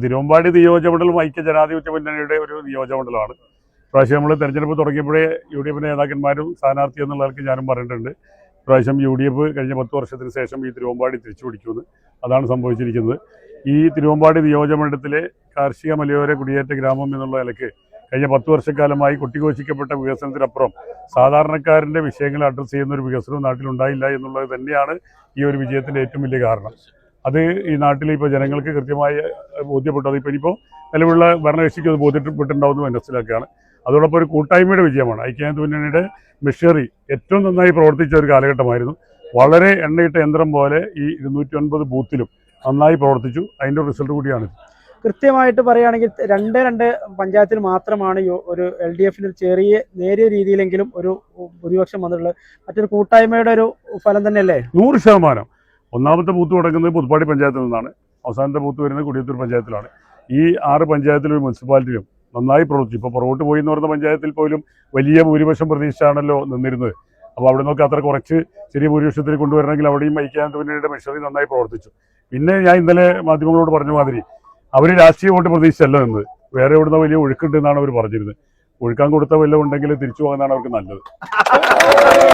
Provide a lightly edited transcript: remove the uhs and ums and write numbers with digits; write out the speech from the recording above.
തിരുവമ്പാടി നിയോജകമണ്ഡലം ഐക്യ ജനാധിപത്യ മുന്നണിയുടെ ഒരു നിയോജകമണ്ഡലമാണ്. പ്രാവശ്യം നമ്മൾ തെരഞ്ഞെടുപ്പ് തുടങ്ങിയപ്പോഴേ UDF നേതാക്കന്മാരും സ്ഥാനാർത്ഥി എന്നുള്ളവർക്ക് ഞാനും പറഞ്ഞിട്ടുണ്ട്. പ്രാവശ്യം UDF കഴിഞ്ഞ 10 വർഷത്തിന് ശേഷം ഈ തിരുവമ്പാടി തിരിച്ചു പിടിക്കുമെന്ന്. അതാണ് സംഭവിച്ചിരിക്കുന്നത്. ഈ തിരുവമ്പാടി നിയോജകമണ്ഡലത്തിലെ കാർഷിക മലയോര കുടിയേറ്റ ഗ്രാമം എന്നുള്ള നിലയ്ക്ക് കഴിഞ്ഞ 10 വർഷക്കാലമായി കൊട്ടിഘോഷിക്കപ്പെട്ട വികസനത്തിനപ്പുറം സാധാരണക്കാരൻ്റെ വിഷയങ്ങൾ അഡ്രസ്സ് ചെയ്യുന്ന ഒരു വികസനവും നാട്ടിലുണ്ടായില്ല എന്നുള്ളത് തന്നെയാണ് ഈ ഒരു വിജയത്തിൻ്റെ ഏറ്റവും വലിയ കാരണം. അത് ഈ നാട്ടിൽ ഇപ്പോൾ ജനങ്ങൾക്ക് കൃത്യമായി ബോധ്യപ്പെട്ടത് ഇനിയിപ്പോൾ നിലവിലുള്ള ഭരണകക്ഷിക്ക് അത് ബോധ്യപ്പെട്ടിട്ടുണ്ടാവുമെന്ന് മനസ്സിലാക്കുകയാണ്. അതോടൊപ്പം ഒരു കൂട്ടായ്മയുടെ വിജയമാണ്. ഐക്യജനാധിപത്യ മുന്നണിയുടെ മെഷീനറി ഏറ്റവും നന്നായി പ്രവർത്തിച്ച ഒരു കാലഘട്ടമായിരുന്നു. വളരെ എണ്ണയിട്ട യന്ത്രം പോലെ ഈ 209 ബൂത്തിലും നന്നായി പ്രവർത്തിച്ചു. അതിൻ്റെ റിസൾട്ട് കൂടിയാണ്. കൃത്യമായിട്ട് പറയുകയാണെങ്കിൽ 2 പഞ്ചായത്തിൽ മാത്രമാണ് ഒരു LDF നേരിയ രീതിയിലെങ്കിലും ഒരു ഭൂരിപക്ഷം വന്നിട്ടുള്ളത്. മറ്റൊരു കൂട്ടായ്മയുടെ ഒരു ഫലം തന്നെയല്ലേ? 100%. ഒന്നാമത്തെ ബൂത്ത് തുടങ്ങുന്നത് പുതുപ്പാടി പഞ്ചായത്തിൽ നിന്നാണ്. അവസാനത്തെ ബൂത്ത് വരുന്നത് കൊടിയത്തൂർ പഞ്ചായത്തിലാണ്. ഈ 6 പഞ്ചായത്തിലും മുനിസിപ്പാലിറ്റിയിലും നന്നായി പ്രവർത്തിച്ചു. ഇപ്പോൾ പുറകോട്ട് പോയി എന്ന് പറയുന്ന പഞ്ചായത്തിൽ പോലും വലിയ ഭൂരിപക്ഷം പ്രതീക്ഷിച്ചാണല്ലോ നിന്നിരുന്നത്. അപ്പോൾ അവിടെ നിന്നൊക്കെ അത്ര കുറച്ച് ചെറിയ ഭൂരിപക്ഷത്തിൽ കൊണ്ടുവരണമെങ്കിൽ അവിടെയും ഐക്യജനാധിപത്യ മുന്നണിയുടെ മെഷീനറി നന്നായി പ്രവർത്തിച്ചു. പിന്നെ ഞാൻ ഇന്നലെ മാധ്യമങ്ങളോട് പറഞ്ഞ മാതിരി അവർ രാഷ്ട്രീയ വോട്ട് പ്രതീക്ഷിച്ചല്ല നിന്നത്. വേറെ എവിടുന്ന വലിയ ഒഴുക്കുണ്ട് എന്നാണ് അവർ പറഞ്ഞിരുന്നത്. ഒഴുക്കാൻ കൊടുത്ത വല്ലതും ഉണ്ടെങ്കിൽ തിരിച്ചു പോകാനാണ് അവർക്ക് നല്ലത്.